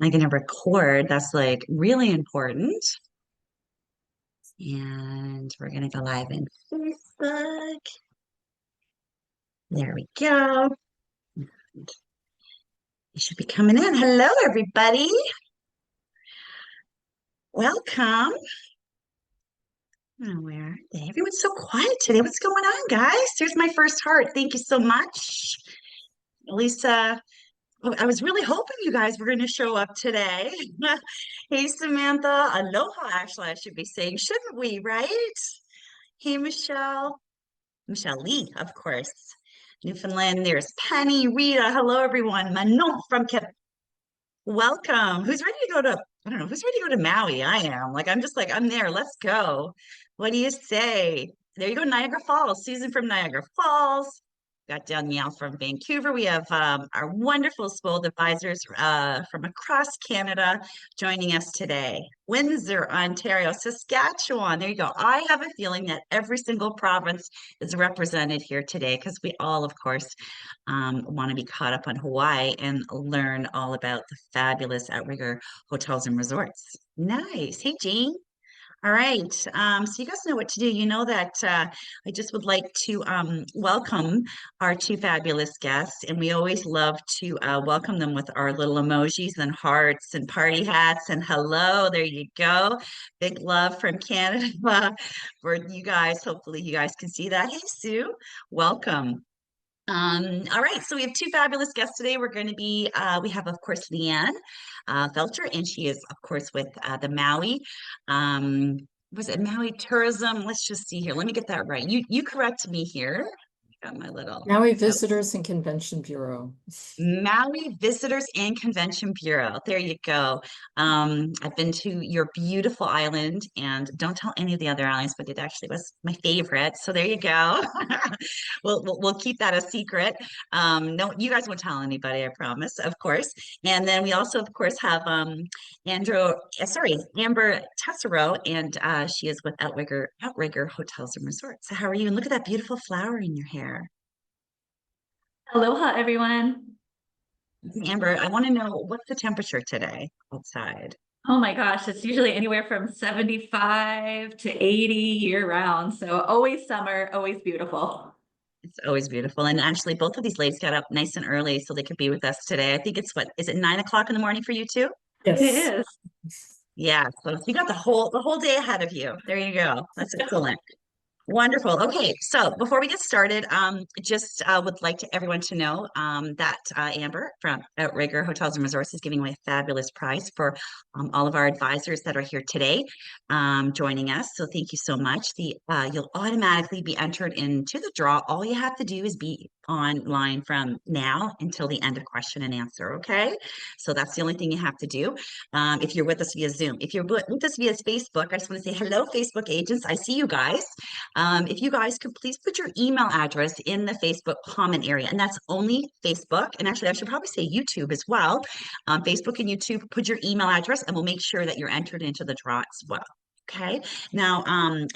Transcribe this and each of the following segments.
I'm going to record. That's like really important. And we're going to go live in Facebook. There we go. You should be coming in. Hello, everybody. Welcome. Oh, where are they? Everyone's so quiet today. What's going on, guys? Here's my first heart. Thank you so much. Lisa, I was really hoping you guys were going to show up today. Hey, Samantha. Aloha, actually, I should be saying, shouldn't we, right? Hey, Michelle. Michelle Lee, of course. Newfoundland. There's Penny, Rita. Hello, everyone. Manon from Quebec. Welcome. Who's ready to go to, I don't know, who's ready to go to Maui? I am. Like, I'm just like, I'm there. Let's go. What do you say? There you go, Niagara Falls. Susan from Niagara Falls. Got Danielle from Vancouver. We have our wonderful SPOLD advisors from across Canada joining us today. Windsor, Ontario, Saskatchewan. There you go. I have a feeling that every single province is represented here today because we all, of course, want to be caught up on Hawaii and learn all about the fabulous Outrigger hotels and resorts. Nice. Hey, Jean. All right. So you guys know what to do. You know that I just would like to welcome our two fabulous guests, and we always love to welcome them with our little emojis and hearts and party hats and hello. There you go. Big love from Canada for you guys. Hopefully, you guys can see that. Hey, Sue, welcome. All right, so we have two fabulous guests today. We have, of course, Leanne Felcher, and she is, of course, with the Maui. Was it Maui Tourism? Let's just see here. Let me get that right. You correct me here. Got my little Maui notes. Visitors and Convention Bureau. Maui Visitors and Convention Bureau. There you go. I've been to your beautiful island, and don't tell any of the other islands, but it actually was my favorite. So there you go. We'll keep that a secret. No, you guys won't tell anybody, I promise, of course. And then we also, of course, have Amber Tessero, and she is with Outrigger Hotels and Resorts. So how are you? And look at that beautiful flower in your hair. Aloha, everyone. Amber, I want to know what's the temperature today outside? Oh my gosh, it's usually anywhere from 75 to 80 year round. So always summer, always beautiful. It's always beautiful. And actually, both of these ladies got up nice and early so they could be with us today. I think it's is it 9 o'clock in the morning for you too? Yes. It is. Yeah, so you got the whole day ahead of you. There you go. That's excellent. Wonderful. Okay, so before we get started, just would like everyone to know that Amber from Outrigger Hotels and Resorts is giving away a fabulous prize for all of our advisors that are here today joining us. So thank you so much. You'll automatically be entered into the draw. All you have to do is be online from now until the end of question and answer. Okay, so that's the only thing you have to do. If you're with us via Zoom, if you're with us via Facebook, I just want to say hello, Facebook agents. I see you guys. If you guys could please put your email address in the Facebook comment area, and that's only Facebook. And actually, I should probably say YouTube as well. Facebook and YouTube, put your email address, and we'll make sure that you're entered into the draw as well. Okay. Now,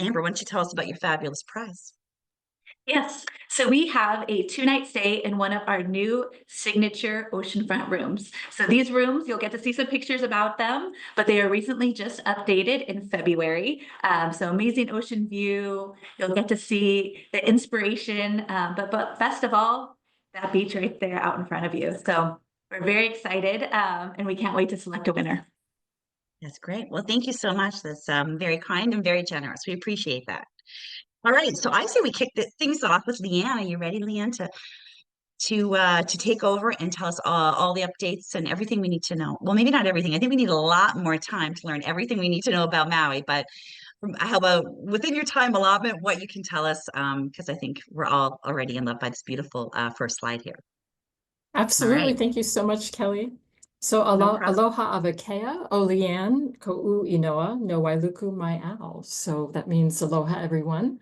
Amber, why don't you tell us about your fabulous prize? Yes. So we have a 2-night stay in one of our new signature oceanfront rooms. So these rooms, you'll get to see some pictures about them, but they are recently just updated in February. So amazing ocean view. You'll get to see the inspiration, but best of all, that beach right there out in front of you. So we're very excited, and we can't wait to select a winner. That's great. Well, thank you so much. That's very kind and very generous. We appreciate that. All right, so I say we kick things off with Leanne. Are you ready, Leanne, to take over and tell us all the updates and everything we need to know? Well, maybe not everything. I think we need a lot more time to learn everything we need to know about Maui. But how about within your time allotment, what you can tell us? Because I think we're all already in love by this beautiful first slide here. Absolutely. Right. Thank you so much, Kelly. So No aloha avakea, o Leanne, ko'u inoa, no wailuku mai ao. So that means aloha, everyone.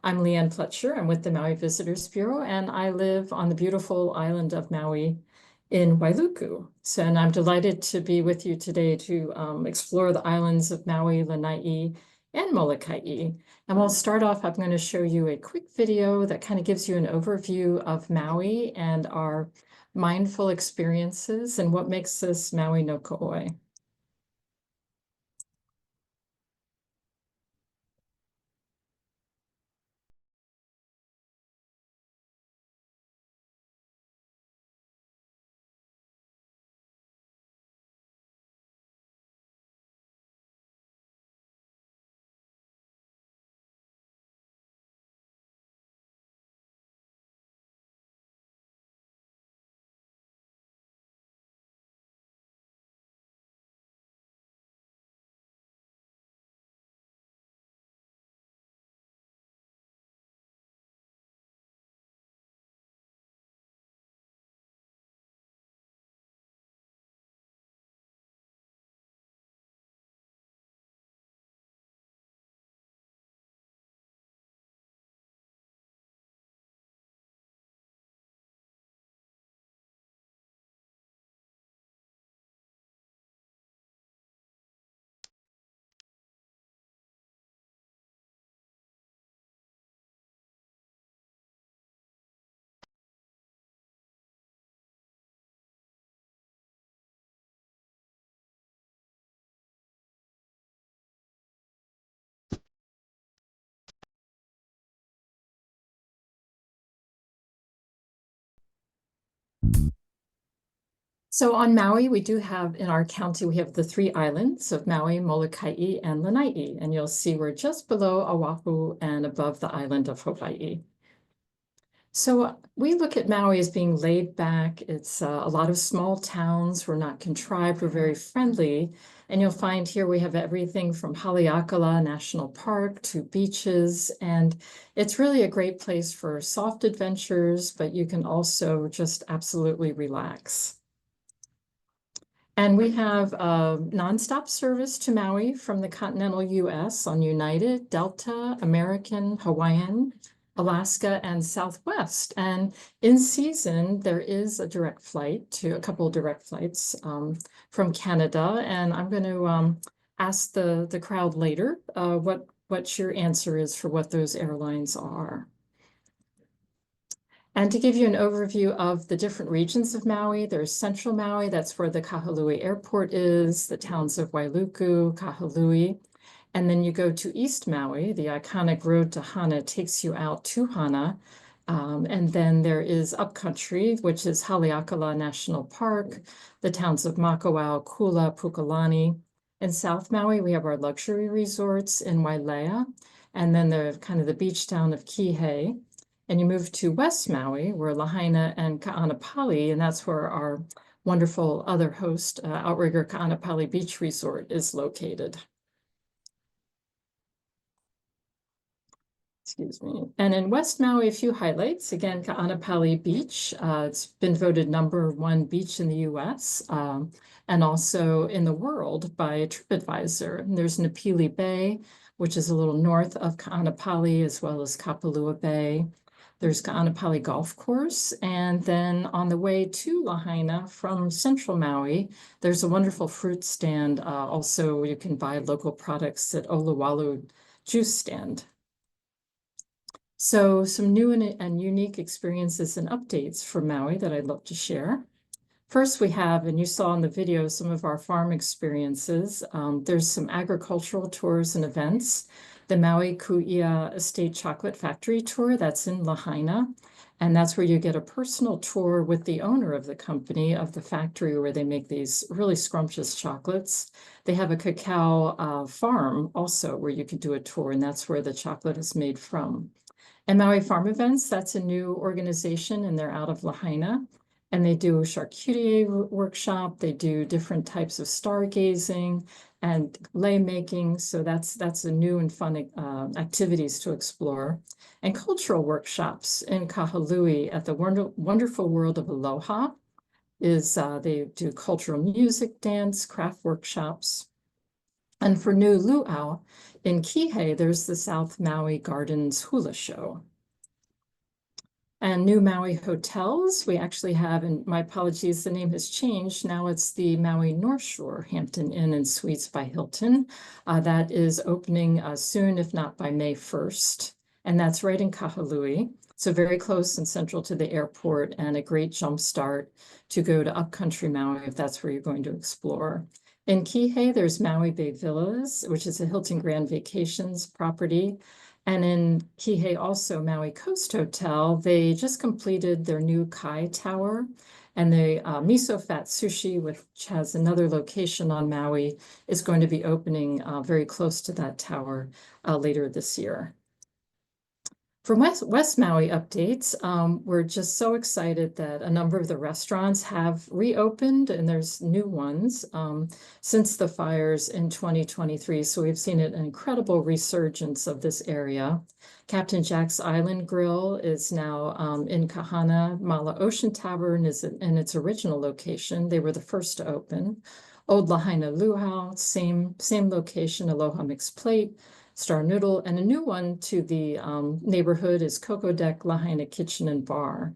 I'm Leanne Fletcher. I'm with the Maui Visitors Bureau, and I live on the beautiful island of Maui in Wailuku. So, and I'm delighted to be with you today to explore the islands of Maui, Lānaʻi, and Molokaʻi. And we'll start off, I'm going to show you a quick video that kind of gives you an overview of Maui and our mindful experiences, and what makes us Maui no Ko'oi. So on Maui, we do have, in our county, we have the 3 islands of Maui, Molokaʻi, and Lānaʻi. And you'll see we're just below Oahu and above the island of Hawaii. So we look at Maui as being laid back. It's a lot of small towns. We're not contrived. We're very friendly. And you'll find here we have everything from Haleakala National Park to beaches. And it's really a great place for soft adventures, but you can also just absolutely relax. And we have a nonstop service to Maui from the continental US on United, Delta, American, Hawaiian, Alaska, and Southwest. And in season, there is a direct flight to a couple of direct flights from Canada. And I'm going to ask the crowd later what your answer is for what those airlines are. And to give you an overview of the different regions of Maui, there's Central Maui, that's where the Kahului Airport is, the towns of Wailuku, Kahului. And then you go to East Maui, the iconic road to Hana takes you out to Hana. And then there is Upcountry, which is Haleakala National Park, the towns of Makawao, Kula, Pukalani. In South Maui, we have our luxury resorts in Wailea, and then the kind of the beach town of Kihei. And you move to West Maui, where Lahaina and Kāʻanapali, and that's where our wonderful other host, Outrigger Kāʻanapali Beach Resort, is located. Excuse me. And in West Maui, a few highlights. Again, Kāʻanapali Beach. It's been voted #1 beach in the US and also in the world by TripAdvisor. And there's Napili Bay, which is a little north of Kāʻanapali, as well as Kapalua Bay. There's Kāʻanapali Golf Course. And then on the way to Lahaina from Central Maui, there's a wonderful fruit stand. Also, you can buy local products at Oluwalu Juice Stand. So some new and unique experiences and updates for Maui that I'd love to share. First, we have, and you saw in the video, some of our farm experiences. There's some agricultural tours and events. The Maui Ku'ia Estate Chocolate Factory Tour, that's in Lahaina. And that's where you get a personal tour with the owner of the company, of the factory where they make these really scrumptious chocolates. They have a cacao farm also where you can do a tour, and that's where the chocolate is made from. And Maui Farm Events, that's a new organization, and they're out of Lahaina. And they do a charcuterie workshop. They do different types of stargazing and lei making. So that's a new and fun activities to explore. And cultural workshops in Kahului at the wonderful world of Aloha is they do cultural music, dance, craft workshops. And for new luau in Kihei, there's the South Maui Gardens Hula Show. And new Maui hotels, we actually have, and my apologies, the name has changed. Now it's the Maui North Shore Hampton Inn and Suites by Hilton. That is opening soon, if not by May 1st. And that's right in Kahului. So very close and central to the airport, and a great jump start to go to upcountry Maui if that's where you're going to explore. In Kihei, there's Maui Bay Villas, which is a Hilton Grand Vacations property. And in Kihei, also Maui Coast Hotel, they just completed their new Kai Tower. And the Miso Fat Sushi, which has another location on Maui, is going to be opening very close to that tower later this year. For West Maui updates, we're just so excited that a number of the restaurants have reopened, and there's new ones since the fires in 2023. So we've seen an incredible resurgence of this area. Captain Jack's Island Grill is now in Kahana. Mala Ocean Tavern is in its original location. They were the first to open. Old Lahaina Luau, same location, Aloha Mixed Plate, Star Noodle, and a new one to the neighborhood is Coco Deck Lahaina Kitchen and Bar.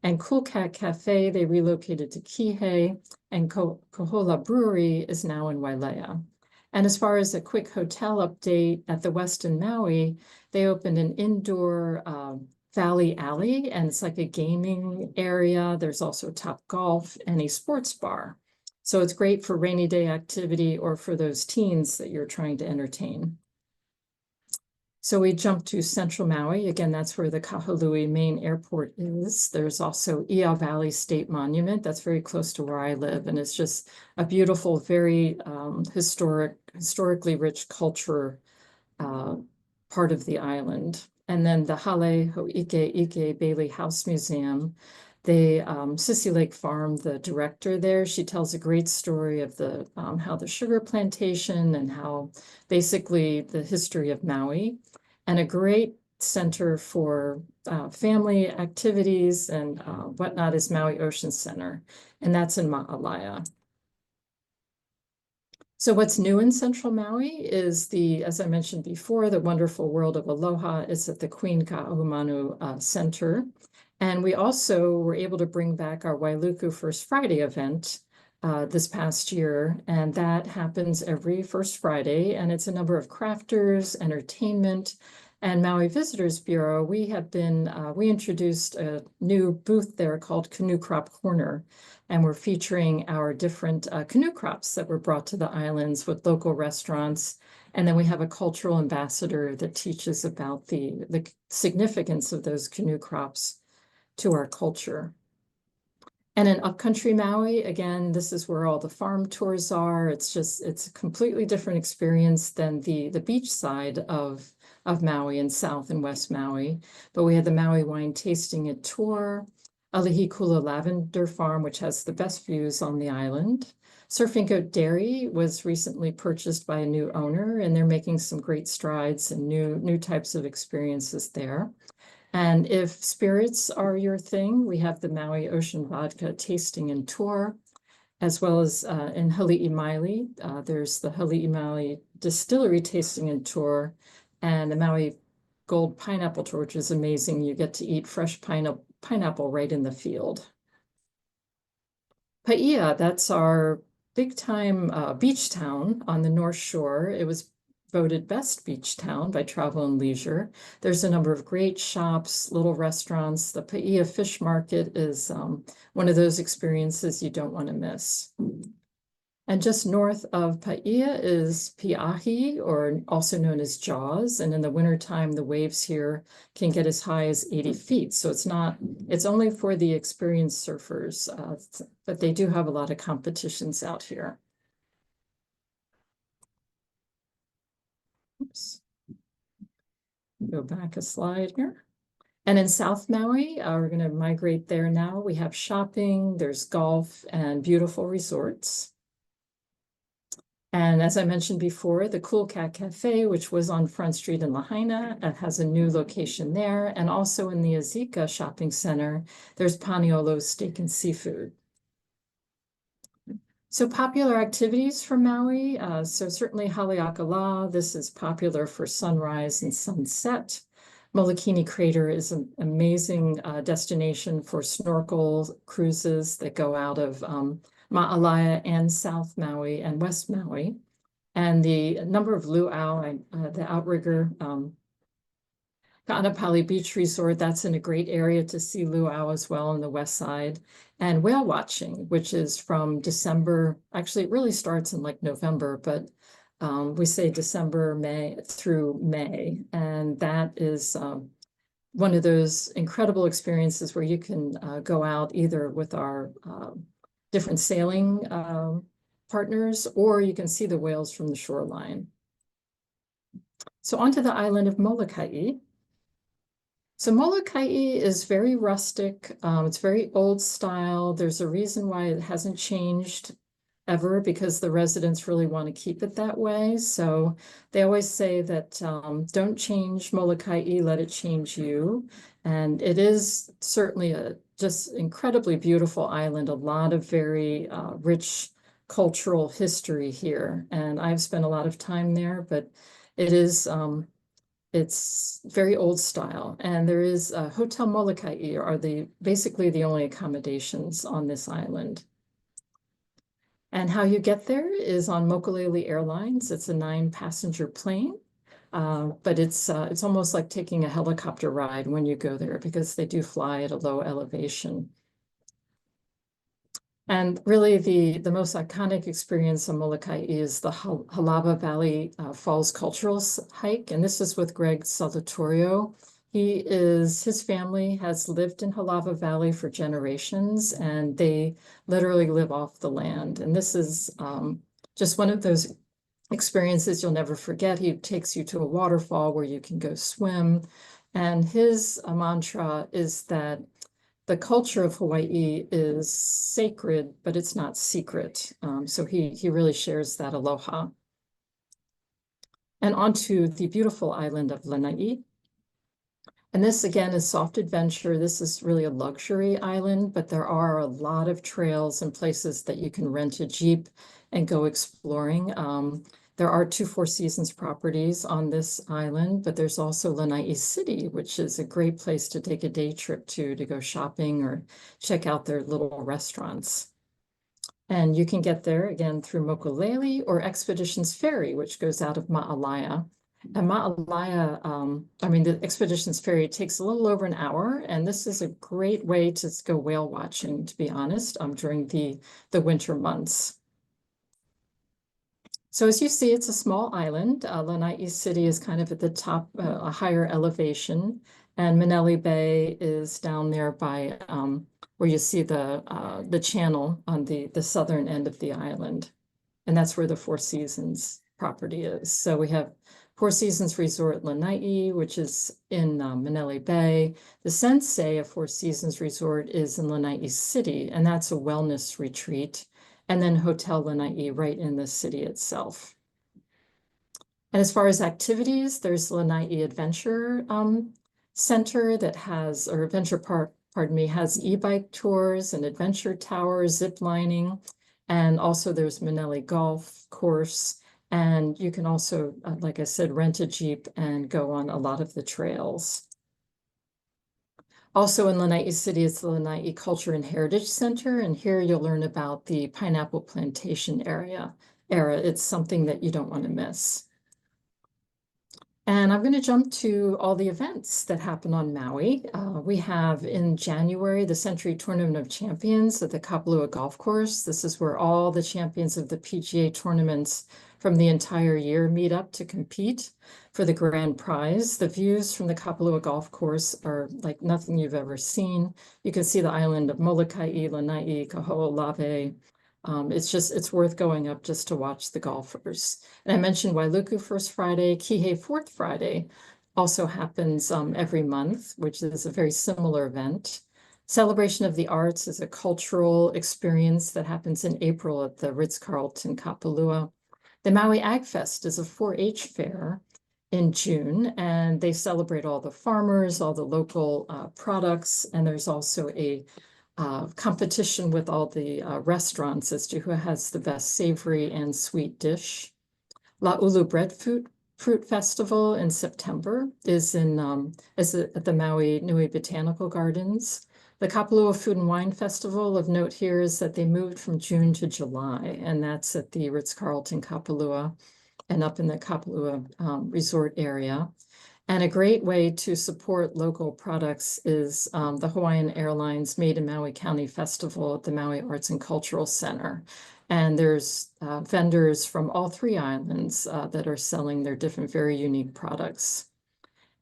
And Cool Cat Cafe, they relocated to Kihei, and Kohola Brewery is now in Wailea. And as far as a quick hotel update, at the Westin Maui, they opened an indoor Valley Alley, and it's like a gaming area. There's also Top Golf and a sports bar. So it's great for rainy day activity or for those teens that you're trying to entertain. So we jump to Central Maui. Again, that's where the Kahului main airport is. There's also Ia Valley State Monument. That's very close to where I live. And it's just a beautiful, very historically rich culture part of the island. And then the Hale Ho'ike Bailey House Museum. They, Sissy Lake Farm, the director there, she tells a great story of the how the sugar plantation and how basically the history of Maui, and a great center for family activities and whatnot is Maui Ocean Center, and that's in Ma'alaya. So what's new in Central Maui is as I mentioned before, the wonderful World of Aloha is at the Queen Ka'ahumanu Center. And we also were able to bring back our Wailuku First Friday event this past year, and that happens every first Friday, and it's a number of crafters, entertainment, and Maui Visitors Bureau. We introduced a new booth there called Canoe Crop Corner, and we're featuring our different canoe crops that were brought to the islands with local restaurants. And then we have a cultural ambassador that teaches about the significance of those canoe crops to our culture. And in upcountry Maui, again, this is where all the farm tours are. It's a completely different experience than the beach side of Maui in South and West Maui. But we had the Maui wine tasting and tour, Alihikula Lavender Farm, which has the best views on the island. Surfing Goat Dairy was recently purchased by a new owner, and they're making some great strides and new types of experiences there. And if spirits are your thing, we have the Maui Ocean Vodka tasting and tour, as well as in Haliʻimaile. There's the Haliʻimaile Distillery tasting and tour, and the Maui Gold Pineapple tour, which is amazing. You get to eat fresh pineapple right in the field. Paia, that's our big time beach town on the North Shore. It was voted best beach town by Travel and Leisure. There's a number of great shops, little restaurants. The Paia Fish Market is one of those experiences you don't want to miss. And just north of Paia is Piahi, or also known as Jaws. And in the wintertime, the waves here can get as high as 80 feet. So it's only for the experienced surfers, but they do have a lot of competitions out here. Oops. Go back a slide here. And in South Maui, we're going to migrate there now. We have shopping, there's golf, and beautiful resorts. And as I mentioned before, the Cool Cat Cafe, which was on Front Street in Lahaina, has a new location there. And also in the Azika Shopping Center, there's Paniolo Steak and Seafood. So popular activities for Maui. So certainly Haleakala, this is popular for sunrise and sunset. Molokini Crater is an amazing destination for snorkel cruises that go out of Ma'alaya and South Maui and West Maui. And the number of luau, the outrigger Kāʻanapali Beach Resort, that's in a great area to see luau as well on the west side. And whale watching, which is from December, actually it really starts in like November, but we say December, May through May. And that is one of those incredible experiences where you can go out either with our different sailing partners, or you can see the whales from the shoreline. So onto the island of Molokaʻi. So Molokaʻi is very rustic. It's very old style. There's a reason why it hasn't changed ever, because the residents really want to keep it that way. So they always say that don't change Molokaʻi, let it change you. And it is certainly a just incredibly beautiful island, a lot of very rich cultural history here. And I've spent a lot of time there, but it is it's very old style. And there is Hotel Molokaʻi are basically the only accommodations on this island. And how you get there is on Mokulele Airlines. It's a 9-passenger plane, but it's almost like taking a helicopter ride when you go there, because they do fly at a low elevation. And really the most iconic experience on Molokaʻi is the Halawa Valley Falls Cultural Hike. And this is with Greg Salatorio. His family has lived in Halawa Valley for generations, and they literally live off the land. And this is just one of those experiences you'll never forget. He takes you to a waterfall where you can go swim. And his mantra is that the culture of Hawaii is sacred, but it's not secret. So he really shares that aloha. And onto the beautiful island of Lānaʻi. And this again is soft adventure. This is really a luxury island, but there are a lot of trails and places that you can rent a Jeep and go exploring. There are 2 Four Seasons properties on this island, but there's also Lānaʻi City, which is a great place to take a day trip to go shopping or check out their little restaurants. And you can get there again through Mokulele or Expeditions Ferry, which goes out of Māʻalaia. And Māʻalaia, the Expeditions Ferry takes a little over an hour, and this is a great way to go whale watching, to be honest, during the winter months. So as you see, it's a small island. Lānaʻi City is kind of at the top, a higher elevation, and Manele Bay is down there by where you see the channel on the southern end of the island. And that's where the Four Seasons property is. So we have Four Seasons Resort Lānaʻi, which is in Manele Bay. The Sensei of Four Seasons Resort is in Lānaʻi City, and that's a wellness retreat. And then Hotel Lānaʻi right in the city itself. And as far as activities, there's Lānaʻi Adventure Center that has, or Adventure Park, pardon me, has e-bike tours and adventure towers, zip lining, and also there's Manele Golf Course. And you can also, like I said, rent a Jeep and go on a lot of the trails. Also in Lānaʻi City is the Lānaʻi Culture and Heritage Center, and here you'll learn about the pineapple plantation era. It's something that you don't want to miss. And I'm going to jump to all the events that happen on Maui. We have in January the Century Tournament of Champions at the Kapalua Golf Course. This is where all the champions of the PGA tournaments from the entire year meet up to compete for the grand prize. The views from the Kapalua Golf Course are like nothing you've ever seen. You can see the island of Molokaʻi, Lānaʻi, Kahoʻolawe. It's worth going up just to watch the golfers. And I mentioned Wailuku First Friday, Kihei Fourth Friday also happens every month, which is a very similar event. Celebration of the Arts is a cultural experience that happens in April at the Ritz-Carlton Kapalua. The Maui Ag Fest is a 4-H fair in June, and they celebrate all the farmers, all the local products, and there's also a competition with all the restaurants as to who has the best savory and sweet dish. La'ulu Breadfruit Festival in September is at the Maui Nui Botanical Gardens. The Kapalua Food and Wine Festival, of note here, is that they moved from June to July, and that's at the Ritz-Carlton Kapalua and up in the Kapalua resort area. And a great way to support local products is the Hawaiian Airlines Made in Maui County Festival at the Maui Arts and Cultural Center. And there's vendors from all three islands that are selling their different, very unique products.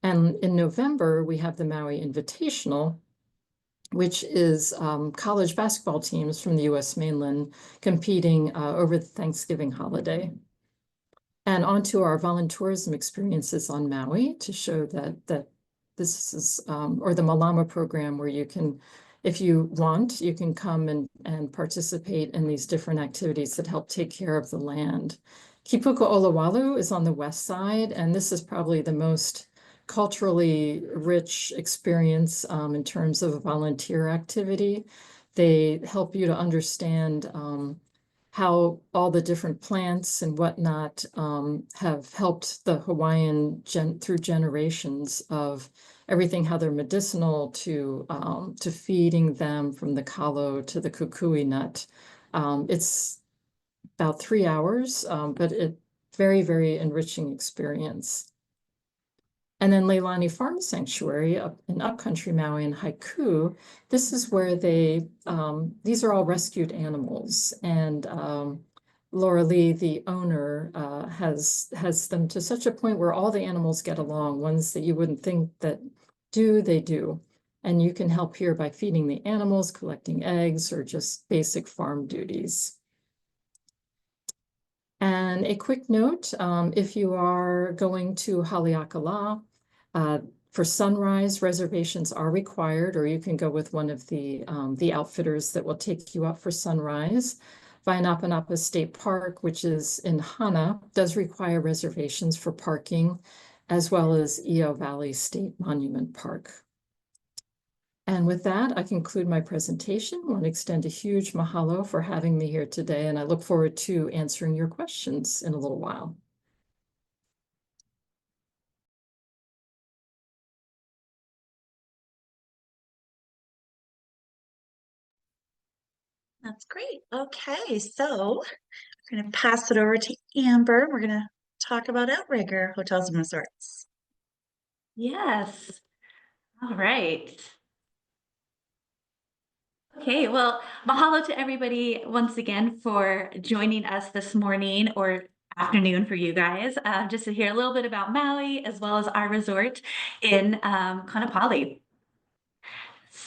And in November, we have the Maui Invitational, which is college basketball teams from the U.S. mainland competing over the Thanksgiving holiday. And onto our voluntourism experiences on Maui to show that this is, or the Mālama program where you can, if you want, you can come and participate in these different activities that help take care of the land. Kipuka Olowalu is on the west side, and this is probably the most culturally rich experience in terms of a volunteer activity. They help you to understand how all the different plants and whatnot have helped the Hawaiian through generations of everything, how they're medicinal to feeding them from the kalo to the kukui nut. It's about 3 hours, but it very, very enriching experience. And then Leilani Farm Sanctuary up in upcountry Maui and Haiku, this is where they, these are all rescued animals. And Laura Lee, the owner, has them to such a point where all the animals get along. Ones that you wouldn't think that do, they do. And you can help here by feeding the animals, collecting eggs, or just basic farm duties. And a quick note, if you are going to Haleakala, for sunrise, reservations are required, or you can go with one of the outfitters that will take you up for sunrise. Waianapanapa State Park, which is in Hana, does require reservations for parking, as well as Eo Valley State Monument Park. And with that, I conclude my presentation. I want to extend a huge mahalo for having me here today, and I look forward to answering your questions in a little while. That's great. Okay, so we're going to pass it over to Amber. We're going to talk about Outrigger Hotels and Resorts. Yes. All right. Okay, well, mahalo to everybody once again for joining us this morning or afternoon for you guys, just to hear a little bit about Maui as well as our resort in Kāʻanapali.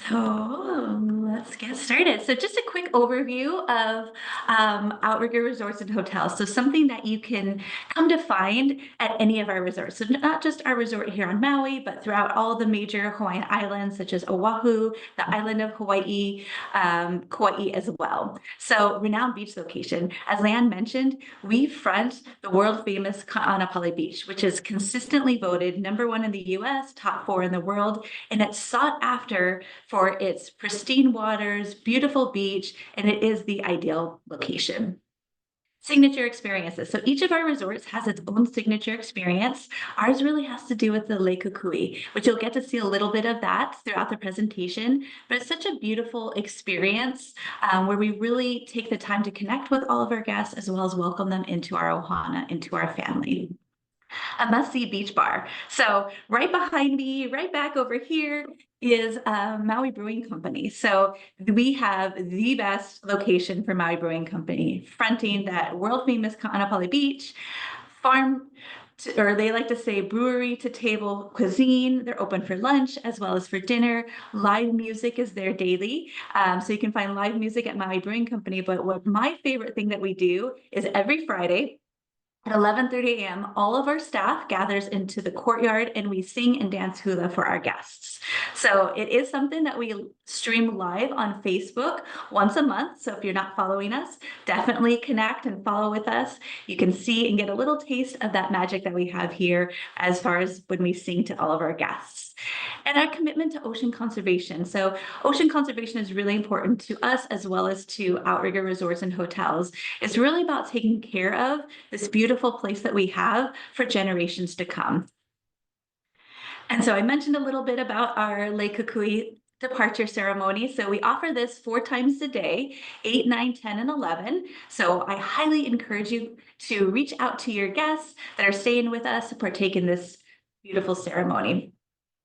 So let's get started. So just a quick overview of Outrigger Resorts and Hotels. So something that you can come to find at any of our resorts. So not just our resort here on Maui, but throughout all the major Hawaiian islands, such as Oahu, the island of Hawaii, Kauai as well. So renowned beach location. As Leanne mentioned, we front the world famous Kāʻanapali Beach, which is consistently voted #1 in the US, top 4 in the world, and it's sought after for its pristine waters, beautiful beach, and it is the ideal location. Signature experiences. So each of our resorts has its own signature experience. Ours really has to do with the Lake Kukui, which you'll get to see a little bit of that throughout the presentation. But it's such a beautiful experience where we really take the time to connect with all of our guests as well as welcome them into our ohana, into our family. A must-see beach bar. So right behind me, right back over here, is Maui Brewing Company. So we have the best location for Maui Brewing Company, fronting that world famous Kāʻanapali Beach, farm to, or they like to say brewery to table cuisine. They're open for lunch as well as for dinner. Live music is there daily. So you can find live music at Maui Brewing Company. But what my favorite thing that we do is every Friday, at 11:30 a.m., all of our staff gathers into the courtyard and we sing and dance hula for our guests. So it is something that we stream live on Facebook once a month. So if you're not following us, definitely connect and follow with us. You can see and get a little taste of that magic that we have here as far as when we sing to all of our guests. And our commitment to ocean conservation. So ocean conservation is really important to us as well as to Outrigger Resorts and Hotels. It's really about taking care of this beautiful place that we have for generations to come. And so I mentioned a little bit about our Lake Kukui departure ceremony. So we offer this 4 times a day, 8, 9, 10, and 11. So I highly encourage you to reach out to your guests that are staying with us to partake in this beautiful ceremony.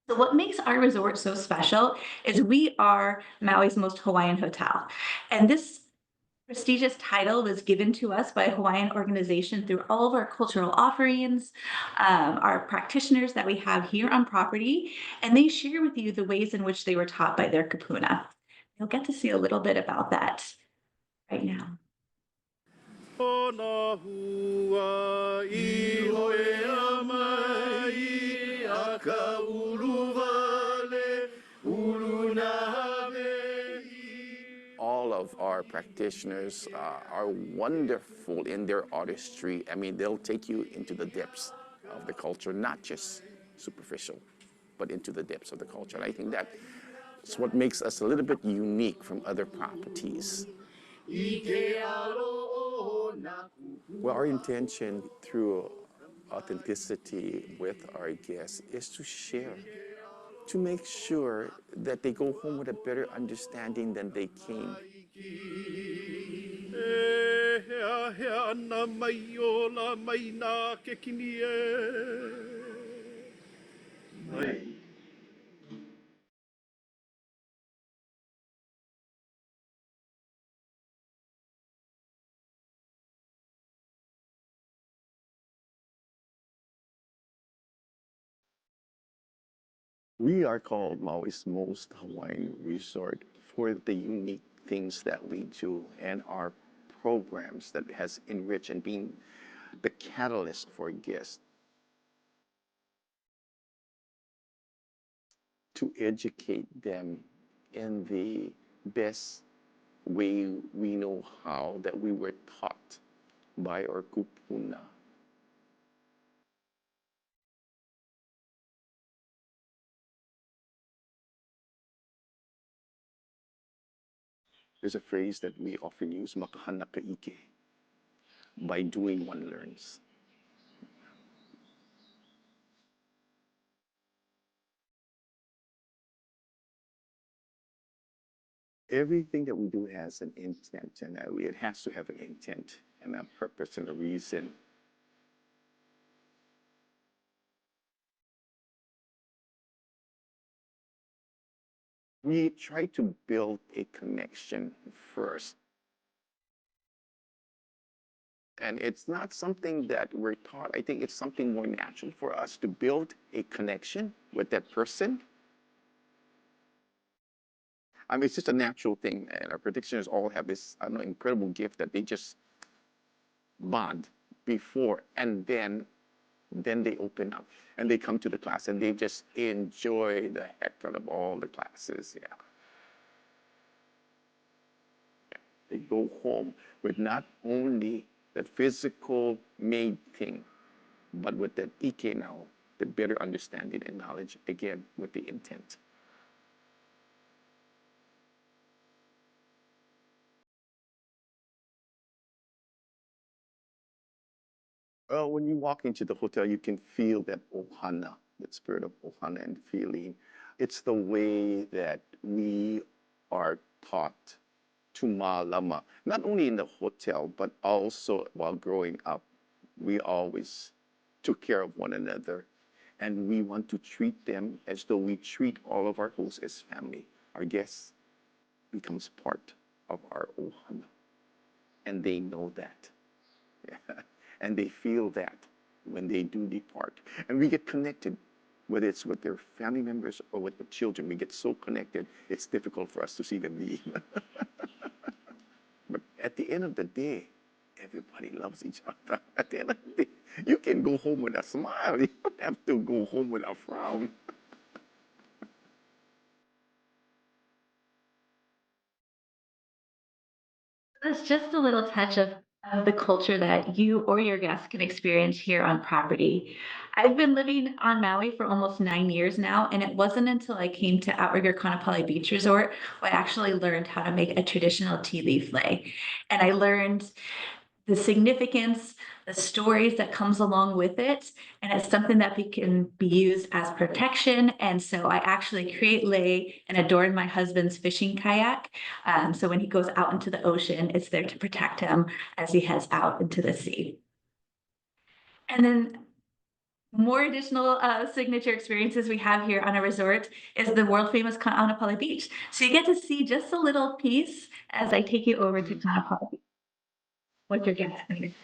So what makes our resort so special is we are Maui's most Hawaiian hotel. And this prestigious title was given to us by a Hawaiian organization through all of our cultural offerings, our practitioners that we have here on property, and they share with you the ways in which they were taught by their kupuna. You'll get to see a little bit about that right now. All of our practitioners are wonderful in their artistry. I mean, they'll take you into the depths of the culture, not just superficial, but into the depths of the culture. And I think that's what makes us a little bit unique from other properties. Well, our intention through authenticity with our guests is to share, to make sure that they go home with a better understanding than they came. We are called Maui's most Hawaiian resort for the unique things that we do and our programs that has enriched and been the catalyst for guests to educate them in the best way we know how, that we were taught by our kupuna. There's a phrase that we often use, makahana kaʻike. By doing, one learns. Everything that we do has an intent, and it has to have an intent and a purpose and a reason. We try to build a connection first. And it's not something that we're taught. I think it's something more natural for us to build a connection with that person. I mean, it's just a natural thing. And our practitioners all have this, I don't know, incredible gift that they just bond before, and then they open up and they come to the class and they just enjoy the heck out of all the classes. Yeah. They go home with not only that physical made thing, but with that ike now, the better understanding and knowledge, again, with the intent. Well, when you walk into the hotel, you can feel that ohana, that spirit of ohana and feeling. It's the way that we are taught to Mālama, not only in the hotel, but also while growing up. We always took care of one another, and we want to treat them as though we treat all of our hosts as family. Our guests becomes part of our ohana, and they know that. Yeah. And they feel that when they do depart. And we get connected, whether it's with their family members or with the children. We get so connected, it's difficult for us to see them leave. But at the end of the day, everybody loves each other. At the end of the day, you can go home with a smile. You don't have to go home with a frown. That's just a little touch of the culture that you or your guests can experience here on property. I've been living on Maui for almost 9 years now, and it wasn't until I came to OUTRIGGER Kāʻanapali Beach Resort where I actually learned how to make a traditional tea leaf lei. And I learned the significance, the stories that comes along with it, and it's something that can be used as protection. And so I actually create lei and adorn my husband's fishing kayak. So when he goes out into the ocean, it's there to protect him as he heads out into the sea. And then More additional signature experiences we have here on a resort is the world famous Kāʻanapali Beach. So you get to see just a little piece as I take you over to Kāʻanapali Beach. What you're getting.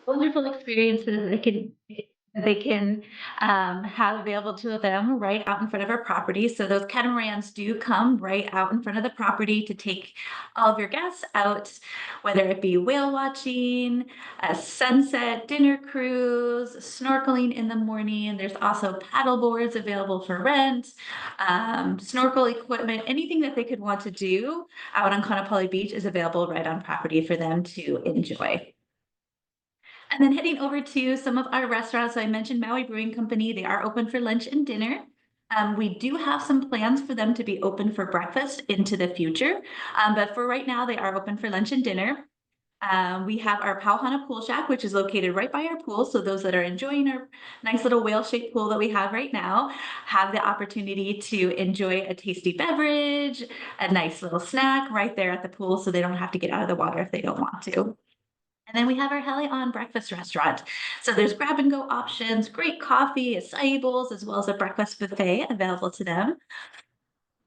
Wonderful experiences they can have available to them right out in front of our property. So those catamarans do come right out in front of the property to take all of your guests out, whether it be whale watching, a sunset dinner cruise, snorkeling in the morning. There's also paddle boards available for rent, snorkel equipment, anything that they could want to do out on Kāʻanapali Beach is available right on property for them to enjoy. And then heading over to some of our restaurants, so I mentioned Maui Brewing Company. They are open for lunch and dinner. We do have some plans for them to be open for breakfast into the future, but for right now, they are open for lunch and dinner. We have our Pauhana Pool Shack, which is located right by our pool. So those that are enjoying our nice little whale-shaped pool that we have right now have the opportunity to enjoy a tasty beverage, a nice little snack right there at the pool, so they don't have to get out of the water if they don't want to. And then we have our Heli On breakfast restaurant. So there's grab and go options, great coffee, acai bowls, as well as a breakfast buffet available to them.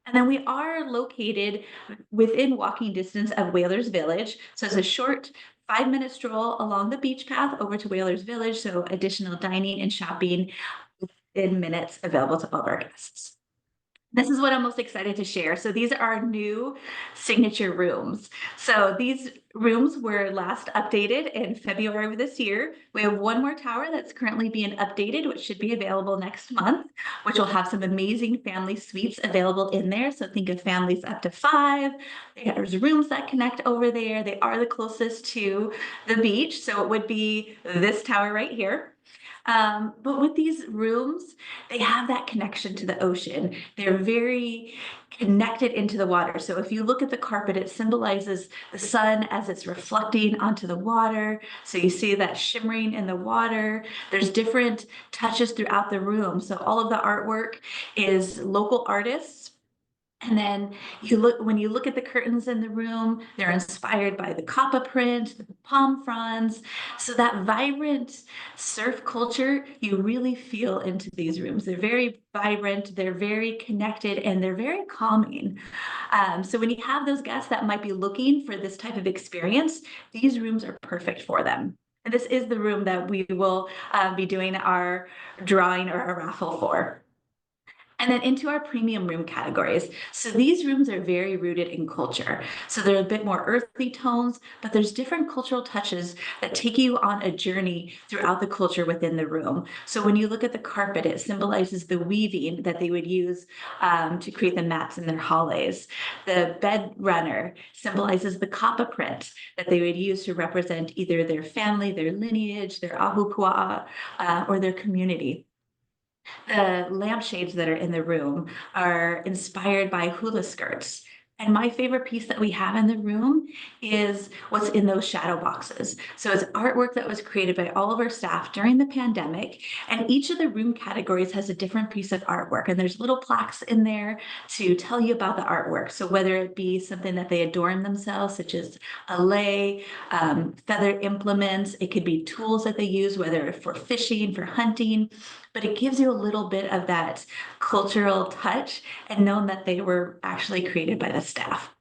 And then we are located within walking distance of Whalers Village. So it's a short 5-minute stroll along the beach path over to Whalers Village. So additional dining and shopping in minutes available to all of our guests. This is what I'm most excited to share. So these are our new signature rooms. So these rooms were last updated in February of this year. We have one more tower that's currently being updated, which should be available next month, which will have some amazing family suites available in there. So think of families up to 5. There's rooms that connect over there. They are the closest to the beach. So it would be this tower right here. But with these rooms, they have that connection to the ocean. They're very connected into the water. So if you look at the carpet, it symbolizes the sun as it's reflecting onto the water. So you see that shimmering in the water. There's different touches throughout the room. So all of the artwork is local artists. And then when you look at the curtains in the room, they're inspired by the kappa print, the palm fronds. So that vibrant surf culture, you really feel into these rooms. They're very vibrant, they're very connected, and they're very calming. So when you have those guests that might be looking for this type of experience, these rooms are perfect for them. And this is the room that we will be doing our drawing or our raffle for. And then into our premium room categories. So these rooms are very rooted in culture. So they're a bit more earthy tones, but there's different cultural touches that take you on a journey throughout the culture within the room. So when you look at the carpet, it symbolizes the weaving that they would use to create the mats in their hallways. The bed runner symbolizes the kapa print that they would use to represent either their family, their lineage, their ahupua'a, or their community. The lampshades that are in the room are inspired by hula skirts. And my favorite piece that we have in the room is what's in those shadow boxes. So it's artwork that was created by all of our staff during the pandemic. And each of the room categories has a different piece of artwork. And there's little plaques in there to tell you about the artwork. So whether it be something that they adorn themselves, such as a lei, feather implements, it could be tools that they use, whether for fishing, for hunting, but it gives you a little bit of that cultural touch and knowing that they were actually created by the staff.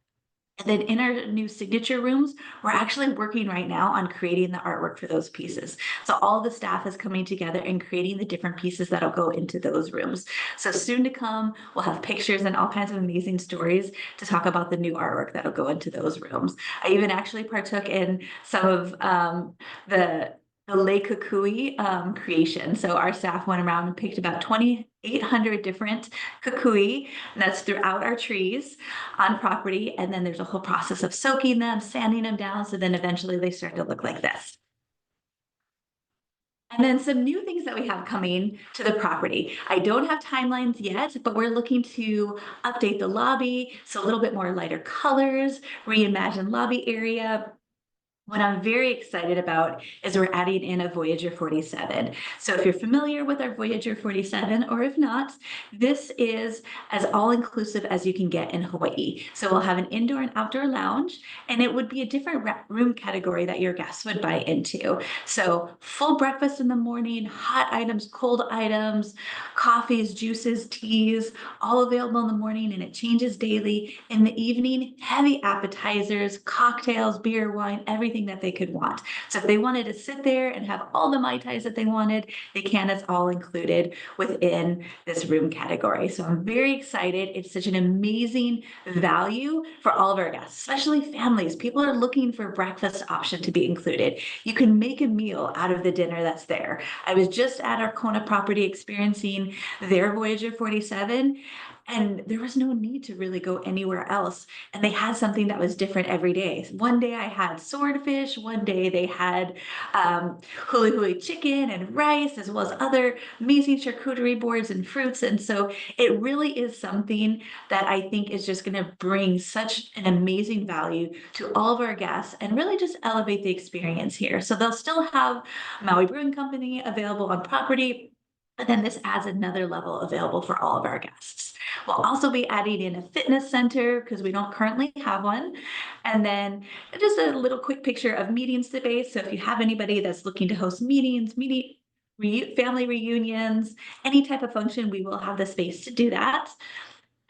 And then in our new signature rooms, we're actually working right now on creating the artwork for those pieces. So all the staff is coming together and creating the different pieces that'll go into those rooms. So soon to come, we'll have pictures and all kinds of amazing stories to talk about the new artwork that'll go into those rooms. I even actually partook in some of the lei kukui creation. So our staff went around and picked about 2,800 different kukui, and that's throughout our trees on property. And then there's a whole process of soaking them, sanding them down, so then eventually they start to look like this. And then some new things that we have coming to the property. I don't have timelines yet, but we're looking to update the lobby, so a little bit more lighter colors, reimagine lobby area. What I'm very excited about is we're adding in a Voyager 47. So if you're familiar with our Voyager 47, or if not, this is as all-inclusive as you can get in Hawaii. So we'll have an indoor and outdoor lounge, and it would be a different room category that your guests would buy into. So full breakfast in the morning, hot items, cold items, coffees, juices, teas, all available in the morning, and it changes daily. In the evening, heavy appetizers, cocktails, beer, wine, everything that they could want. So if they wanted to sit there and have all the Mai Tais that they wanted, they can. It's all included within this room category. So I'm very excited. It's such an amazing value for all of our guests, especially families. People are looking for a breakfast option to be included. You can make a meal out of the dinner that's there. I was just at our Kona property experiencing their Voyager 47, and there was no need to really go anywhere else. And they had something that was different every day. One day I had swordfish, one day they had huli huli chicken and rice, as well as other amazing charcuterie boards and fruits. And so it really is something that I think is just going to bring such an amazing value to all of our guests and really just elevate the experience here. So they'll still have Maui Brewing Company available on property, but then this adds another level available for all of our guests. We'll also be adding in a fitness center because we don't currently have one. And then just a little quick picture of meeting space. So if you have anybody that's looking to host meetings, family reunions, any type of function, we will have the space to do that.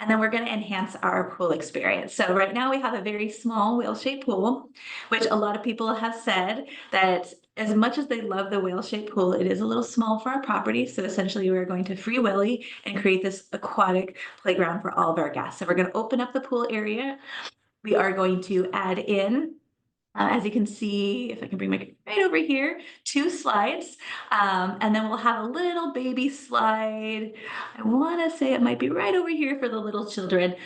And then we're going to enhance our pool experience. So right now we have a very small whale-shaped pool, which a lot of people have said that as much as they love the whale-shaped pool, it is a little small for our property. So essentially we're going to free willy and create this aquatic playground for all of our guests. So we're going to open up the pool area. We are going to add in, as you can see, if I can bring my right over here, 2 slides, and then we'll have a little baby slide. I want to say it might be right over here for the little children.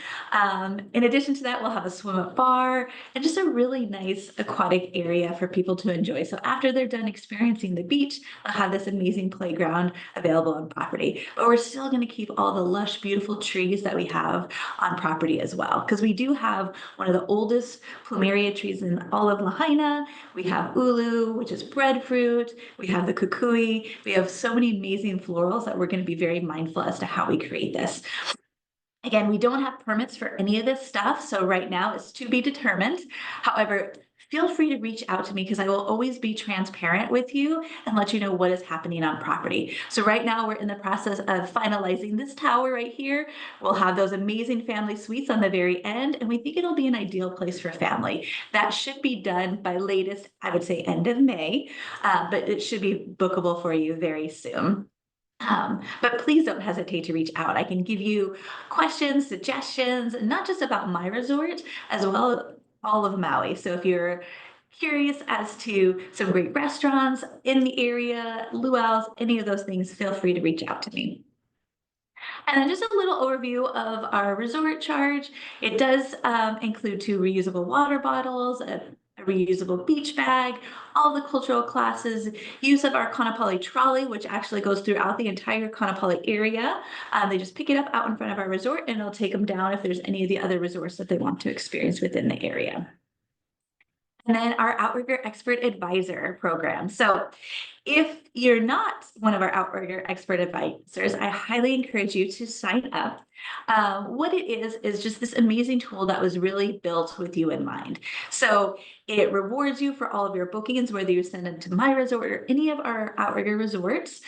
In addition to that, we'll have a swim-up bar and just a really nice aquatic area for people to enjoy. So after they're done experiencing the beach, they'll have this amazing playground available on property. But we're still going to keep all the lush, beautiful trees that we have on property as well, because we do have one of the oldest plumeria trees in all of Lahaina. We have ulu, which is breadfruit. We have the kukui. We have so many amazing florals that we're going to be very mindful as to how we create this. Again, we don't have permits for any of this stuff, so right now it's to be determined. However, feel free to reach out to me because I will always be transparent with you and let you know what is happening on property. So right now we're in the process of finalizing this tower right here. We'll have those amazing family suites on the very end, and we think it'll be an ideal place for family. That should be done by latest, I would say, end of May, but it should be bookable for you very soon. But please don't hesitate to reach out. I can give you questions, suggestions, not just about my resort, as well as all of Maui. So if you're curious as to some great restaurants in the area, luau's, any of those things, feel free to reach out to me. And then just a little overview of our resort charge. It does include 2 reusable water bottles, a reusable beach bag, all the cultural classes, use of our Kāʻanapali trolley, which actually goes throughout the entire Kāʻanapali area. They just pick it up out in front of our resort and it'll take them down if there's any of the other resorts that they want to experience within the area. And then our Outrigger Expert Advisor program. So if you're not one of our Outrigger Expert Advisors, I highly encourage you to sign up. What it is just this amazing tool that was really built with you in mind. So it rewards you for all of your bookings, whether you send them to my resort or any of our Outrigger resorts.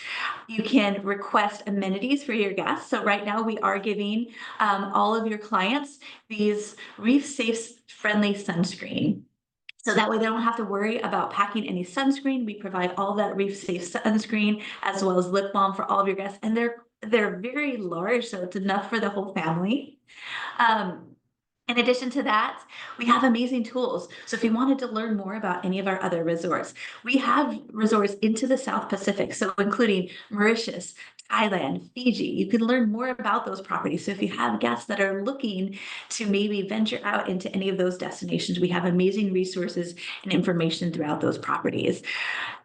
You can request amenities for your guests. So right now we are giving all of your clients these reef safe friendly sunscreen. So that way they don't have to worry about packing any sunscreen. We provide all that reef safe sunscreen as well as lip balm for all of your guests. And they're very large, so it's enough for the whole family. In addition to that, we have amazing tools. So if you wanted to learn more about any of our other resorts, we have resorts into the South Pacific, so including Mauritius, Thailand, Fiji. You can learn more about those properties. So if you have guests that are looking to maybe venture out into any of those destinations, we have amazing resources and information throughout those properties.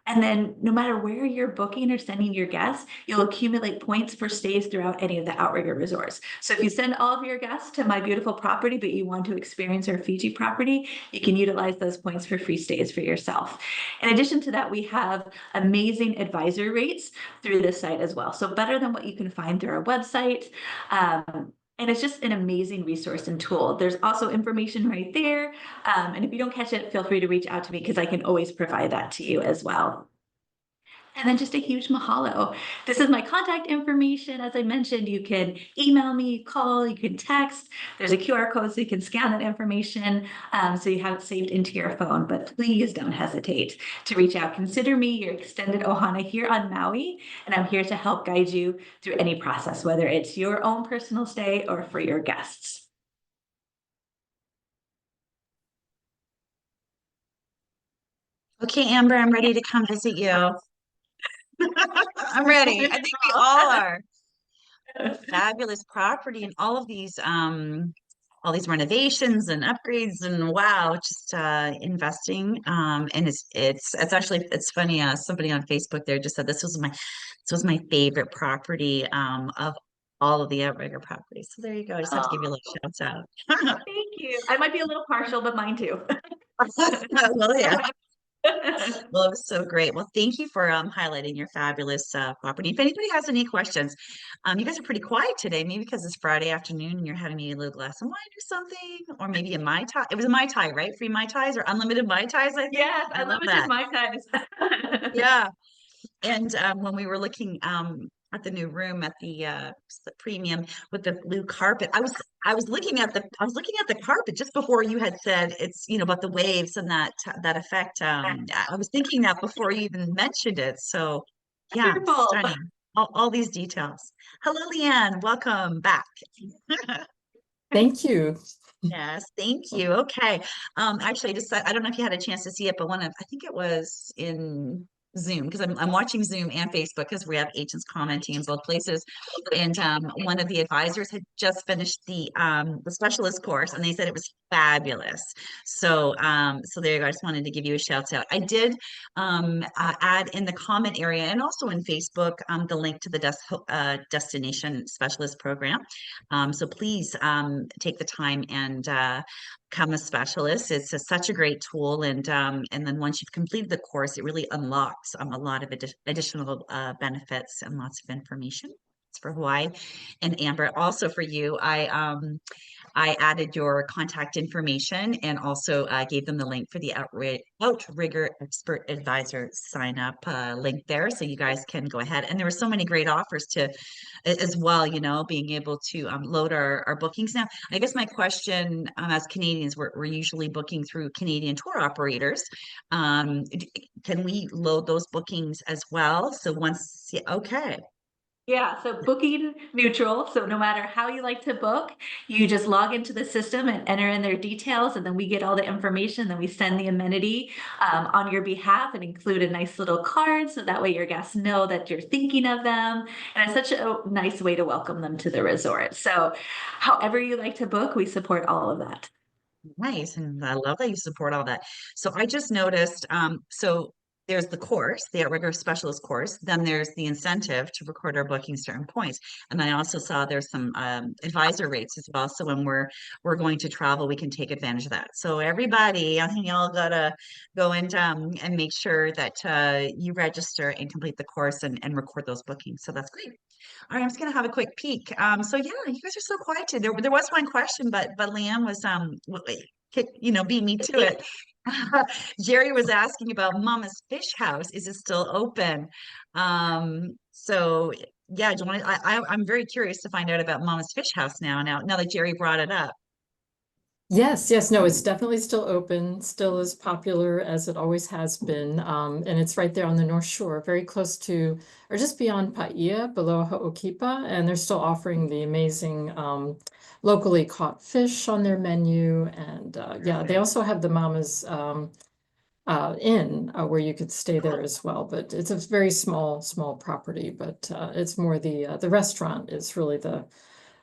And then no matter where you're booking or sending your guests, you'll accumulate points for stays throughout any of the Outrigger resorts. So if you send all of your guests to my beautiful property, but you want to experience our Fiji property, you can utilize those points for free stays for yourself. In addition to that, we have amazing advisory rates through this site as well. So better than what you can find through our website. And it's just an amazing resource and tool. There's also information right there. And if you don't catch it, feel free to reach out to me because I can always provide that to you as well. And then just a huge mahalo. This is my contact information. As I mentioned, you can email me, call, you can text. There's a QR code so you can scan that information so you have it saved into your phone. But please don't hesitate to reach out. Consider me your extended ohana here on Maui, and I'm here to help guide you through any process, whether it's your own personal stay or for your guests. Okay, Amber, I'm ready to come visit you. I'm ready. I think we all are. Fabulous property and all these renovations and upgrades and wow, just investing. And it's actually it's funny. Somebody on Facebook there just said this was my favorite property of all of the Outrigger properties. So there you go. I just have to give you a little shout out. Thank you. I might be a little partial, but mine too. Well, yeah. Well, it was so great. Well, thank you for highlighting your fabulous property. If anybody has any questions, you guys are pretty quiet today, maybe because it's Friday afternoon and you're having maybe a little glass of wine or something, or maybe a Mai Tai. It was a Mai Tai, right? Free Mai Tais or unlimited Mai Tais, I think. Yes, I love that. Mai Tais. Yeah. And when we were looking at the new room at the premium with the blue carpet, I was looking at the carpet just before you had said it's about the waves and that effect. I was thinking that before you even mentioned it. So yeah, Wonderful. stunning. All these details. Hello, Leanne. Welcome back. Thank you. Yes, thank you. Okay. Actually, I don't know if you had a chance to see it, but I think it was in Zoom because I'm watching Zoom and Facebook because we have agents commenting in both places. And one of the advisors had just finished the specialist course, and they said it was fabulous. So so there you go. I just wanted to give you a shout out. I did add in the comment area and also in Facebook the link to the destination specialist program. So please take the time and become a specialist. It's such a great tool, and then once you've completed the course, it really unlocks a lot of additional benefits and lots of information. It's for Hawaii. And Amber, also for you, I added your contact information and also gave them the link for the Outrigger Expert Advisor sign up link there, so you guys can go ahead. And there were so many great offers as well, being able to load our bookings. Now, I guess my question as Canadians, we're usually booking through Canadian tour operators. Can we load those bookings as well? So okay. Yeah, so booking neutral. So no matter how you like to book, you just log into the system and enter in their details, and then we get all the information. Then we send the amenity on your behalf and include a nice little card, so that way your guests know that you're thinking of them. And it's such a nice way to welcome them to the resort. So however you like to book, we support all of that. Nice. And I love that you support all that. So I just noticed, so there's the course, the Outrigger Specialist course. Then there's the incentive to record our booking certain points. And then I also saw there's some advisor rates as well. So when we're going to travel, we can take advantage of that. So everybody, I think y'all gotta go and make sure that you register and complete the course and record those bookings. So that's great. All right, I'm just gonna have a quick peek. So yeah, you guys are so quiet today. There was one question, but Leanne was beat me to it. Jerry was asking about Mama's Fish House. Is it still open? So yeah, do you want to, I'm very curious to find out about Mama's Fish House now that Jerry brought it up. Yes, yes, no, it's definitely still open, still as popular as it always has been. And it's right there on the North Shore, very close to, or just beyond Paia, below Ho'okipa. And they're still offering the amazing locally caught fish on their menu. And yeah, they also have the Mama's Inn where you could stay there as well. But it's a very small property, but it's more the restaurant is really the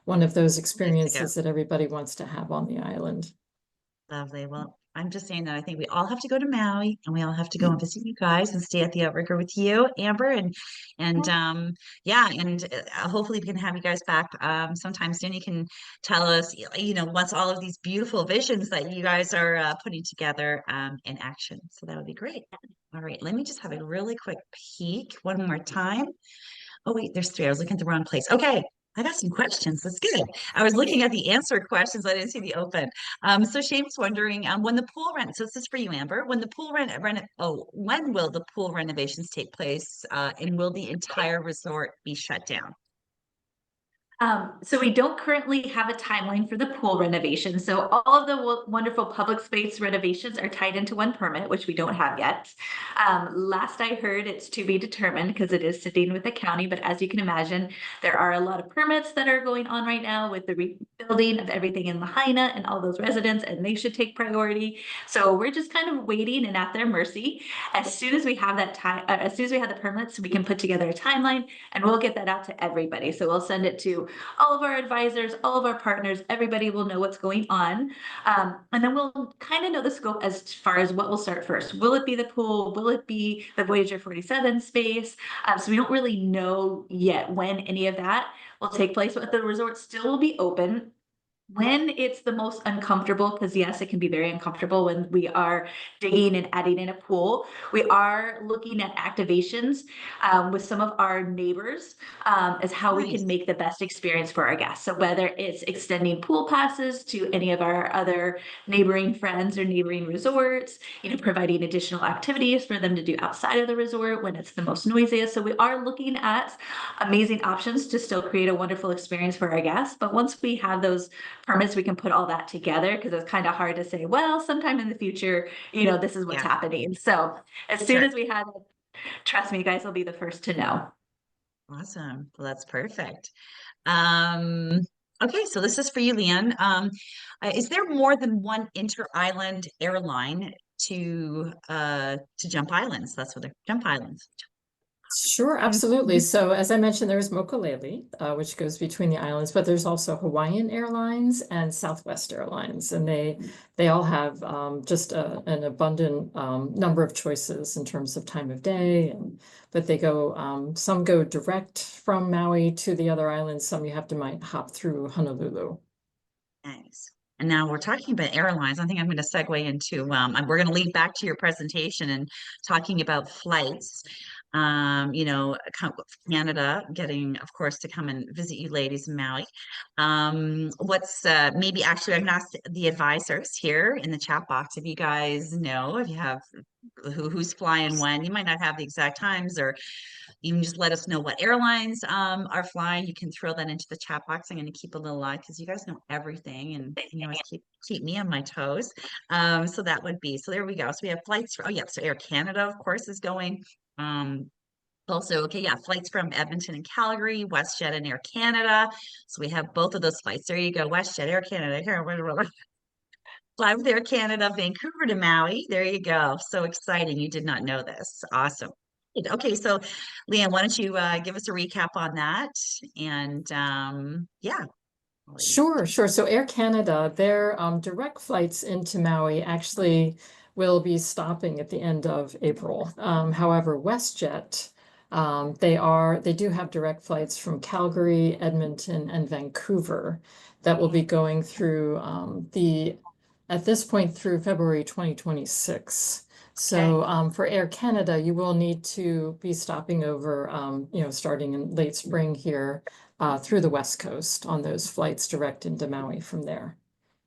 one of those experiences that everybody wants to have on the island. Lovely. Well, I'm just saying that I think we all have to go to Maui and we all have to go and visit you guys and stay at the Outrigger with you, Amber, and yeah, and hopefully we can have you guys back sometime soon. You can tell us, once all of these beautiful visions that you guys are putting together in action. So that would be great. All right, let me just have a really quick peek one more time. Oh wait, there's three. I was looking at the wrong place. Okay. I got some questions. That's good. I was looking at the answered questions. I didn't see the open. So Shane's wondering, when the pool rent, so this is for you, Amber, when the pool when will the pool renovations take place? And will the entire resort be shut down? So we don't currently have a timeline for the pool renovation. So all of the wonderful public space renovations are tied into one permit, which we don't have yet. Last I heard, it's to be determined because it is sitting with the county. But as you can imagine, there are a lot of permits that are going on right now with the rebuilding of everything in Lahaina and all those residents, and they should take priority. So we're just kind of waiting and at their mercy. As soon as we have that time, as soon as we have the permits, we can put together a timeline and we'll get that out to everybody. So we'll send it to all of our advisors, all of our partners, everybody will know what's going on. And then we'll kind of know the scope as far as what will start first. Will it be the pool? Will it be the Voyager 47 space? So we don't really know yet when any of that will take place, but the resort still will be open. When it's the most uncomfortable, because yes, it can be very uncomfortable when we are digging and adding in a pool. We are looking at activations with some of our neighbors as how we can make the best experience for our guests. So whether it's extending pool passes to any of our other neighboring friends or neighboring resorts, providing additional activities for them to do outside of the resort when it's the most noisiest. So we are looking at amazing options to still create a wonderful experience for our guests. But once we have those permits, we can put all that together, because it's kind of hard to say, well, sometime in the future, this is what's happening. So as soon as we have it, trust me, you guys will be the first to know. Awesome. Well, that's perfect. Okay, so this is for you, Leanne. Is there more than one inter-island airline to jump islands? That's what they're jump islands. Sure, absolutely. So as I mentioned, there's Mokulele, which goes between the islands, but there's also Hawaiian Airlines and Southwest Airlines, and they all have just an abundant number of choices in terms of time of day. But they go, some go direct from Maui to the other islands. Some you have to might hop through Honolulu. Nice. And now we're talking about airlines. I think I'm going to segue into, we're going to lead back to your presentation and talking about flights. Canada getting, of course, to come and visit you ladies in Maui. What's maybe actually, I'm going to ask the advisors here in the chat box if you guys know, if you have who's flying when. You might not have the exact times, or you can just let us know what airlines are flying. You can throw that into the chat box. I'm going to keep a little eye because you guys know everything, and always keep me on my toes. So that would be, so there we go. So we have flights for, so Air Canada, of course, is going. Also, okay, yeah, flights from Edmonton and Calgary, WestJet and Air Canada. So we have both of those flights. There you go, WestJet, Air Canada. Here, fly with Air Canada, Vancouver to Maui. There you go. So exciting. You did not know this. Awesome. Okay, so Leanne, why don't you give us a recap on that? And yeah. Sure, sure. So Air Canada, their direct flights into Maui actually will be stopping at the end of April. However, WestJet, they do have direct flights from Calgary, Edmonton, and Vancouver that will be going through at this point through February 2026. So for Air Canada, you will need to be stopping over, starting in late spring here through the West Coast on those flights direct into Maui from there.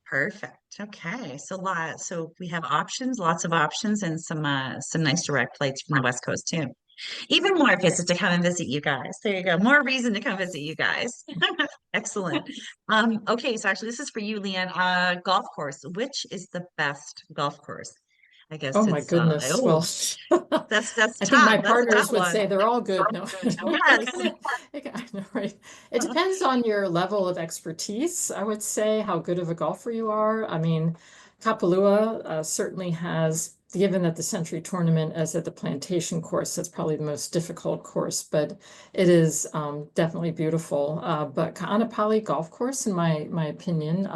Perfect. Okay. So we have options, lots of options, and some nice direct flights from the West Coast too. Even more visits to come and visit you guys. There you go. More reason to come visit you guys. Excellent. Okay, so actually this is for you, Leanne. Golf course. Which is the best golf course? I guess Oh my it's goodness. oh, Well, that's I tough. think my That's a partners tough would one. say they're all good. No. Yes. I know, right? It depends on your level of expertise, I would say, how good of a golfer you are. I mean, Kapalua certainly has, given that the Century Tournament is at the Plantation course, that's probably the most difficult course, but it is definitely beautiful. But Kāʻanapali Golf Course, in my opinion,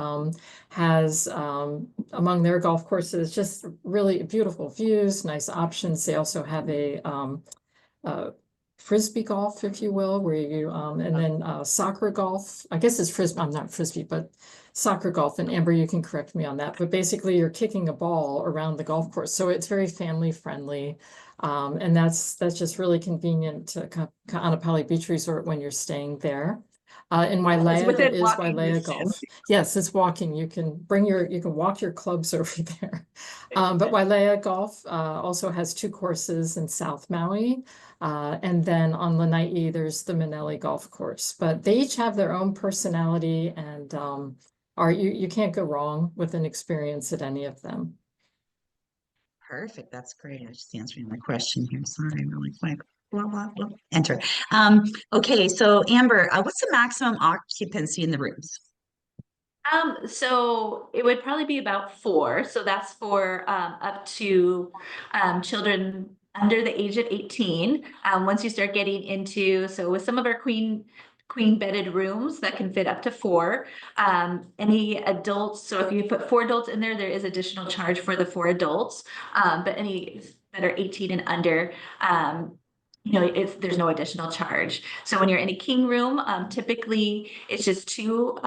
has among their golf courses just really beautiful views, nice options. They also have a frisbee golf, if you will, where you and then soccer golf. I guess it's frisbee. I'm not frisbee, but soccer golf. And Amber, you can correct me on that. But basically, you're kicking a ball around the golf course, so it's very family friendly, and that's just really convenient to Kāʻanapali Beach Resort when you're staying there. In Wailea, there is Wailea Golf. Yes, it's walking. You can walk your clubs over there. But Wailea Golf also has two courses in South Maui. And then on Lānaʻi, there's the Manele Golf Course. But they each have their own personality, and you can't go wrong with an experience at any of them. Perfect. That's great. I was just answering my question here. Sorry, really quick. Blah, blah, blah. Enter. Okay, so Amber, what's the maximum occupancy in the rooms? So it would probably be about 4. So that's for up to children under the age of 18. Once you start getting into, so with some of our queen bedded rooms that can fit up to 4. Any adults, so if you put 4 adults in there, there is additional charge for the 4 adults. But any that are 18 and under, there's no additional charge. So when you're in a king room, typically it's just 2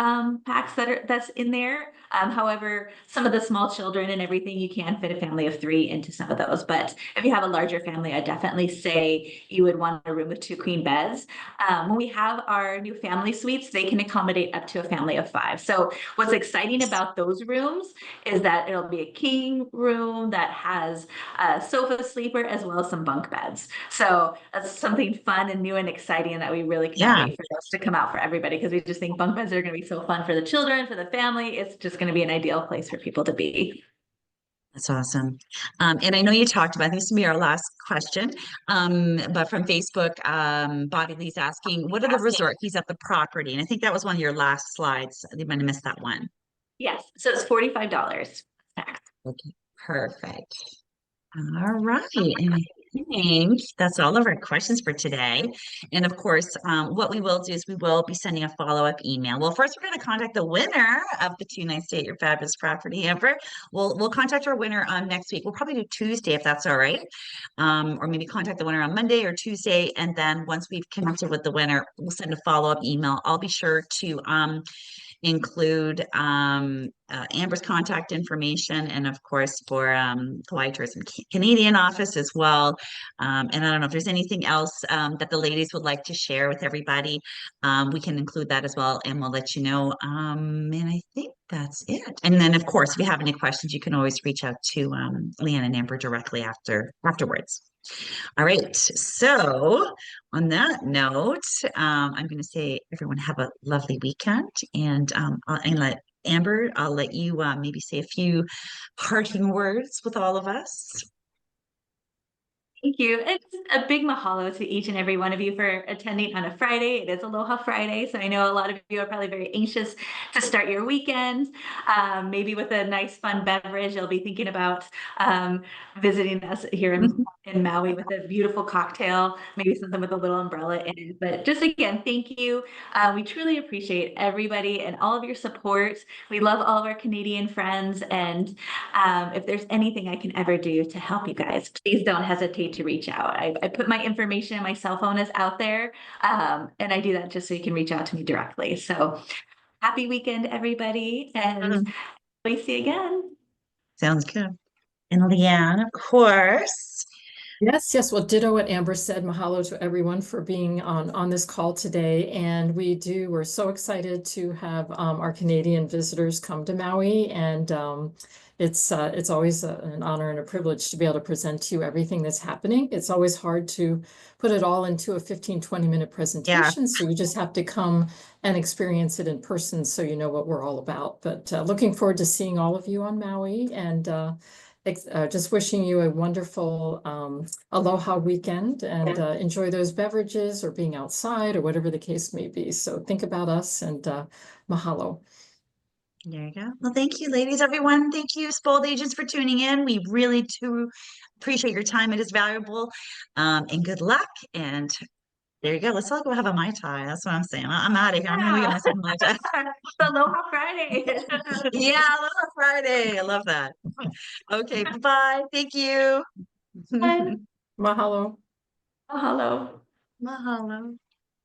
packs that's in there. However, some of the small children and everything, you can fit a family of 3 into some of those. But if you have a larger family, I definitely say you would want a room with 2 queen beds. When we have our new family suites, they can accommodate up to a family of 5. So what's exciting about those rooms is that it'll be a king room that has a sofa sleeper as well as some bunk beds. So that's something fun and new and exciting, and that we really can't wait for those to come out for everybody, because we just think bunk beds are going to be so fun for the children, for the family. It's just going to be an ideal place for people to be. That's awesome. And I know you talked about, this will be our last question, but from Facebook, Bobby Lee's asking, what are the resort fees at the property? And I think that was one of your last slides. You might have missed that one. Yes, so it's $45. Okay, perfect. All right. And I think that's all of our questions for today. And of course, what we will do is we will be sending a follow-up email. Well, first we're going to contact the winner of the 2-night stay at your fabulous property, Amber. We'll contact our winner next week. We'll probably do Tuesday if that's all right. Or maybe contact the winner on Monday or Tuesday. And then once we've connected with the winner, we'll send a follow-up email. I'll be sure to include Amber's contact information, and of course for Hawaii Tourism Canadian office as well. And I don't know if there's anything else that the ladies would like to share with everybody. We can include that as well, and we'll let you know. And I think that's it. And then of course, if you have any questions, you can always reach out to Leanne and Amber directly afterwards. All right. So on that note, I'm going to say everyone have a lovely weekend, and let Amber, I'll let you maybe say a few parting words with all of us. Thank you. And a big mahalo to each and every one of you for attending on a Friday. It is Aloha Friday, so I know a lot of you are probably very anxious to start your weekend. Maybe with a nice, fun beverage, you'll be thinking about visiting us here in Maui with a beautiful cocktail, maybe something with a little umbrella in it. But just again, thank you. We truly appreciate everybody and all of your support. We love all of our Canadian friends, and if there's anything I can ever do to help you guys, please don't hesitate to reach out. I put my information, my cell phone is out there, and I do that just so you can reach out to me directly. So happy weekend, everybody, and we see you again. Sounds good. And Leanne, of course. Yes, yes. Well, ditto what Amber said. Mahalo to everyone for being on this call today. And we're so excited to have our Canadian visitors come to Maui. And it's always an honor and a privilege to be able to present to you everything that's happening. It's always hard to put it all into a 15-20 minute presentation. So you just have to come and experience it in person so you know what we're all about. But looking forward to seeing all of you on Maui, and just wishing you a wonderful aloha weekend, and enjoy those beverages or being outside or whatever the case may be. So think about us, and mahalo. There you go. Well, thank you, ladies, everyone. Thank you, Spoiled Agents, for tuning in. We really do appreciate your time. It is valuable. And good luck. And there you go. Let's all go have a Mai Tai. That's what I'm saying. I'm out of here. I'm going to go get myself a Mai Tai. It's Aloha Friday. Yeah, Aloha Friday. I love that. Okay, bye-bye. Thank you. Mahalo. Mahalo. Mahalo.